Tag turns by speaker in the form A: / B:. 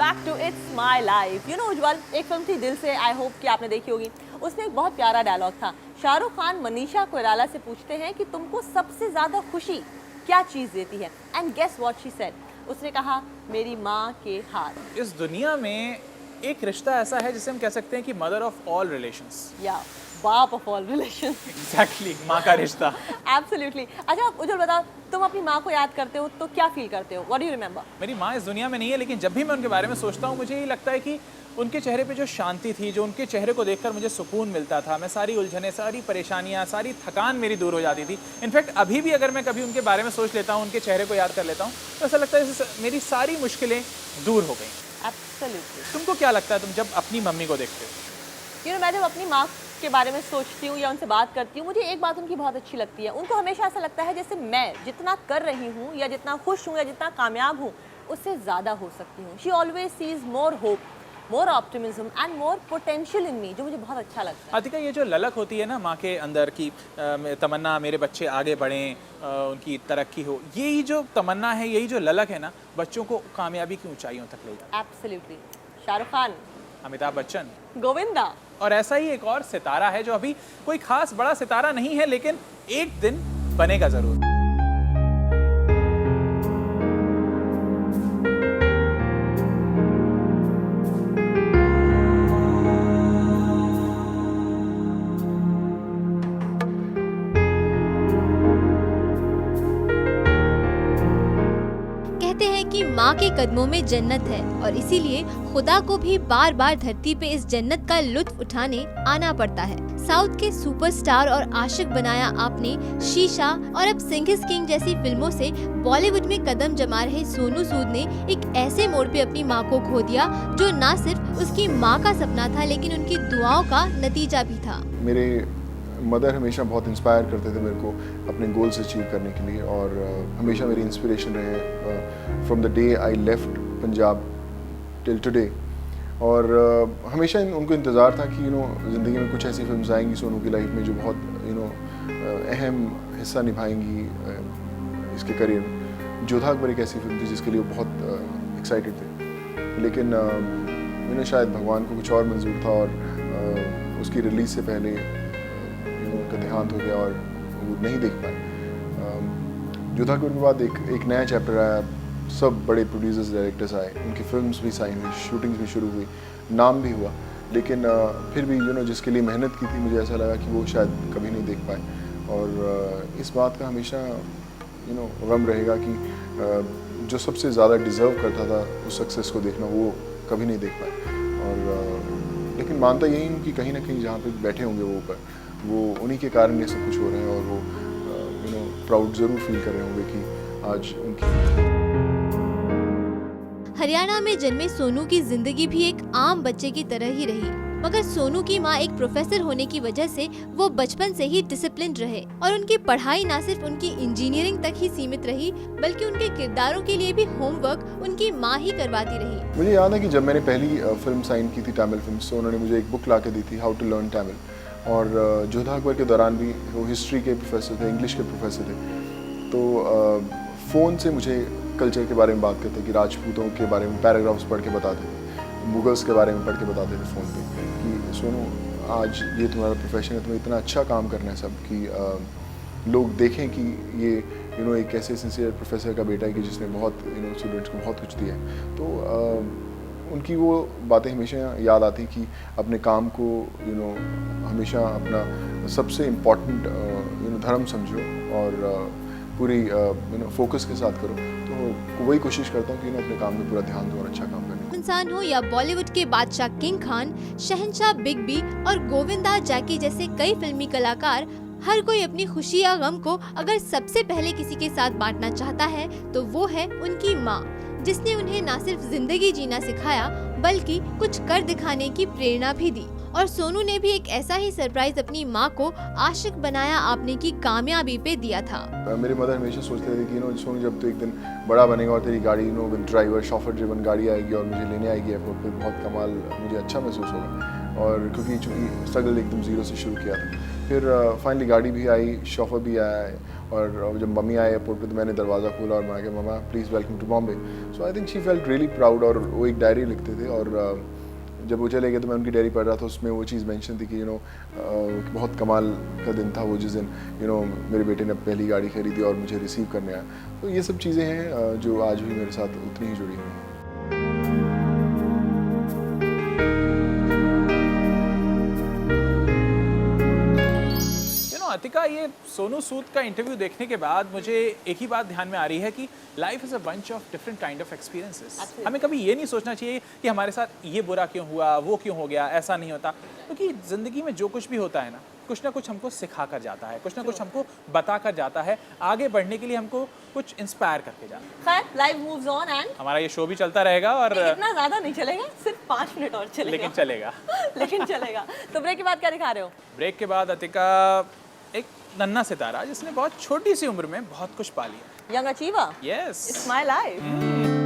A: Back to it's my life. Ujjwal, एक film थी दिल से, आई होप कि आपने देखी होगी। उसमें एक बहुत प्यारा डायलॉग था। शाहरुख खान मनीषा कोइराला से पूछते हैं कि तुमको सबसे ज़्यादा खुशी क्या चीज़ देती है, and guess what she said. उसने कहा, मेरी माँ के हाथ।
B: इस दुनिया में एक रिश्ता ऐसा है जिसे हम कह सकते हैं कि मदर ऑफ ऑल रिलेशंस।
A: या बाप ऑफ ऑल रिलेशन।
B: एग्जैक्टली, माँ का रिश्ता।
A: एब्सोल्युटली। अच्छा उज्ज्वल, बताओ, तुम अपनी माँ को याद करते हो तो क्या फील करते हो? What do you remember?
B: मेरी माँ इस दुनिया में नहीं है, लेकिन जब भी मैं उनके बारे में सोचता हूँ मुझे ये लगता है कि उनके चेहरे पे जो शांति थी, जो उनके चेहरे को देखकर मुझे सुकून मिलता था, मैं सारी उलझनें, सारी परेशानियाँ, सारी थकान मेरी दूर हो जाती थी। इनफैक्ट अभी भी अगर मैं कभी उनके बारे में सोच लेता हूँ, उनके चेहरे को याद कर लेता हूँ, तो ऐसा लगता है जैसे मेरी सारी मुश्किलें दूर हो गई।
A: एब्सोल्युटली।
B: तुमको क्या लगता है, तुम जब अपनी मम्मी को देखते हो?
A: मैं जब अपनी माँ के बारे में सोचती हूँ या उनसे बात करती हूँ, मुझे एक बात उनकी बहुत अच्छी लगती है। उनको हमेशा ऐसा लगता है जैसे मैं जितना कर रही हूँ या जितना खुश हूँ या जितना कामयाब हूँ, उससे ज़्यादा हो सकती हूँ। She always sees more hope, more optimism and more potential in me, जो मुझे बहुत अच्छा लगता है।
B: आतिका, ये जो ललक होती है ना माँ के अंदर की, तमन्ना मेरे बच्चे आगे बढ़ें, उनकी तरक्की हो, यही जो तमन्ना है, यही जो ललक है ना, बच्चों को कामयाबी की ऊंचाइयों तक ले जाती है।
A: एब्सोल्युटली। शाहरुख खान,
B: अमिताभ बच्चन,
A: गोविंदा।
B: और ऐसा ही एक और सितारा है जो अभी कोई खास बड़ा सितारा नहीं है, लेकिन एक दिन बनेगा जरूर।
C: कहते हैं कि माँ के कदमों में जन्नत है और इसीलिए खुदा को भी बार बार धरती पे इस जन्नत का लुत्फ उठाने आना पड़ता है। साउथ के सुपरस्टार और आशिक बनाया आपने शीशा और अब सिंह इज किंग जैसी फिल्मों से बॉलीवुड में कदम जमा रहे सोनू सूद ने एक ऐसे मोड़ पे अपनी माँ को खो दिया जो न सिर्फ उसकी माँ का सपना था, लेकिन उनकी दुआओं का नतीजा भी था।
D: मेरे मदर हमेशा बहुत इंस्पायर करते थे मेरे को अपने गोल्स अचीव करने के लिए, और हमेशा मेरी इंस्पिरेशन रहे from the day I left Punjab till today. और हमेशा उनको इंतज़ार था कि ज़िंदगी में कुछ ऐसी फिल्म्स आएंगी सोनू की लाइफ में जो बहुत अहम हिस्सा निभाएंगी इसके करियर में। जोधा अकबर एक ऐसी फिल्म थी जिसके लिए वो बहुत एक्साइटेड थे, लेकिन शायद भगवान को कुछ और मंजूर था और उसकी रिलीज़ से पहले उनका देहांत हो गया और वो नहीं देख पाए। जोधा अकबर के बाद एक नया चैप्टर आया, सब बड़े प्रोड्यूसर्स डायरेक्टर्स आए, उनकी फिल्म्स भी साइन हुई, शूटिंग्स भी शुरू हुई, नाम भी हुआ, लेकिन फिर भी जिसके लिए मेहनत की थी, मुझे ऐसा लगा कि वो शायद कभी नहीं देख पाए। और इस बात का हमेशा गम रहेगा कि जो सबसे ज़्यादा डिज़र्व करता था उस सक्सेस को देखना, वो कभी नहीं देख पाए। और लेकिन मानता यही हूँ कि कहीं ना कहीं जहाँ पे बैठे होंगे वो ऊपर, वो उन्हीं के कारण ये सब कुछ हो रहा है, और वो प्राउड ज़रूर फील कर रहे होंगे कि आज उनकी।
C: हरियाणा में जन्मे सोनू की जिंदगी भी एक आम बच्चे की तरह ही रही, मगर सोनू की माँ एक प्रोफेसर होने की वजह से वो बचपन से ही डिसिप्लिन रहे और उनकी पढ़ाई न सिर्फ उनकी इंजीनियरिंग तक ही सीमित रही, बल्कि उनके किरदारों के लिए भी होमवर्क उनकी माँ ही करवाती रही।
D: मुझे याद है कि जब मैंने पहली फिल्म साइन की थी तमिल फिल्म, तो उन्होंने मुझे एक बुक ला के दी थी, हाउ टू लर्न तमिल। और जोधा अकबर के दौरान भी वो हिस्ट्री के प्रोफेसर थे, इंग्लिश के प्रोफेसर थे, तो फ़ोन से मुझे कल्चर के बारे में बात करते कि राजपूतों के बारे में पैराग्राफ्स पढ़ के बताते थे, मुगल्स के बारे में पढ़ के बताते थे फ़ोन पे कि सोनू आज ये तुम्हारा प्रोफेशन है, तुम्हें इतना अच्छा काम करना है सब कि लोग देखें कि ये एक ऐसे सिंसियर प्रोफेसर का बेटा है कि जिसने बहुत स्टूडेंट्स को बहुत कुछ दिया है। तो उनकी वो बातें हमेशा याद आती कि अपने काम को हमेशा अपना सबसे इम्पॉर्टेंट धर्म समझो और पूरी फोकस के साथ करो। तो वही कोशिश करता हूँ कि अपने काम में पूरा ध्यान दूँ और अच्छा काम करूँ।
C: इंसान हो या बॉलीवुड के बादशाह किंग खान, शहंशाह बिग बी और गोविंदा जैकी जैसे कई फिल्मी कलाकार, हर कोई अपनी खुशी या गम को अगर सबसे पहले किसी के साथ बांटना चाहता है तो वो है उनकी माँ, जिसने उन्हें न सिर्फ जिंदगी जीना सिखाया बल्कि कुछ कर दिखाने की प्रेरणा भी दी। और सोनू ने भी एक ऐसा ही सरप्राइज अपनी माँ को आशिक बनाया आपने की कामयाबी पे दिया था।
D: मेरी मदर हमेशा सोचते थे कि सोनू जब तो एक दिन बड़ा बनेगा और तेरी गाड़ी विद ड्राइवर शॉफर ड्रिवन गाड़ी आएगी और मुझे लेने आएगी एयरपोर्ट पे, बहुत कमाल, मुझे अच्छा महसूस होगा। और क्योंकि स्ट्रगल एकदम ज़ीरो से शुरू किया था, फिर फाइनली गाड़ी भी आई, शॉफर भी आया और जब मम्मी आए एयरपोर्ट पे तो मैंने दरवाज़ा खोला और मैं कहा मम्मा please welcome to Bombay. So I think she felt really proud. और वो एक डायरी लिखते थे और जब वो चले गए तो मैं उनकी डायरी पढ़ रहा था, उसमें वो चीज़ मेंशन थी कि बहुत कमाल का दिन था वो जिस दिन मेरे बेटे ने पहली गाड़ी खरीदी और मुझे रिसीव करने आया। तो ये सब चीज़ें हैं जो आज भी मेरे साथ उतनी ही जुड़ी हुई हैं।
B: अतिका, ये सोनू सूद का इंटरव्यू देखने के बाद मुझे एक ही बात ध्यान में आ रही है कि life is a bunch of different kind of experiences. हमें कभी ये नहीं सोचना चाहिए कि हमारे साथ ये बुरा क्यों हुआ, वो क्यों हो गया, ऐसा नहीं होता। क्योंकि ज़िंदगी में जो कुछ भी होता है ना कुछ हमको सिखा कर जाता है, कुछ ना कुछ हमको बता कर जाता है, आगे बढ़ने के लिए हमको कुछ इंस्पायर करके जाता है।
A: खैर, लाइफ मूव्स ऑन एंड
B: हमारा ये शो भी चलता रहेगा और
A: इतना ज़्यादा नहीं चलेगा, सिर्फ 5 मिनट और चलेगा,
B: लेकिन चलेगा।
A: लेकिन चलेगा। तो ब्रेक के बाद क्या दिखा रहे हो?
B: ब्रेक के बाद अतिका एक नन्हा सितारा जिसने बहुत छोटी सी उम्र में बहुत कुछ पा लिया।
A: Young achiever,
B: yes,
A: it's my life.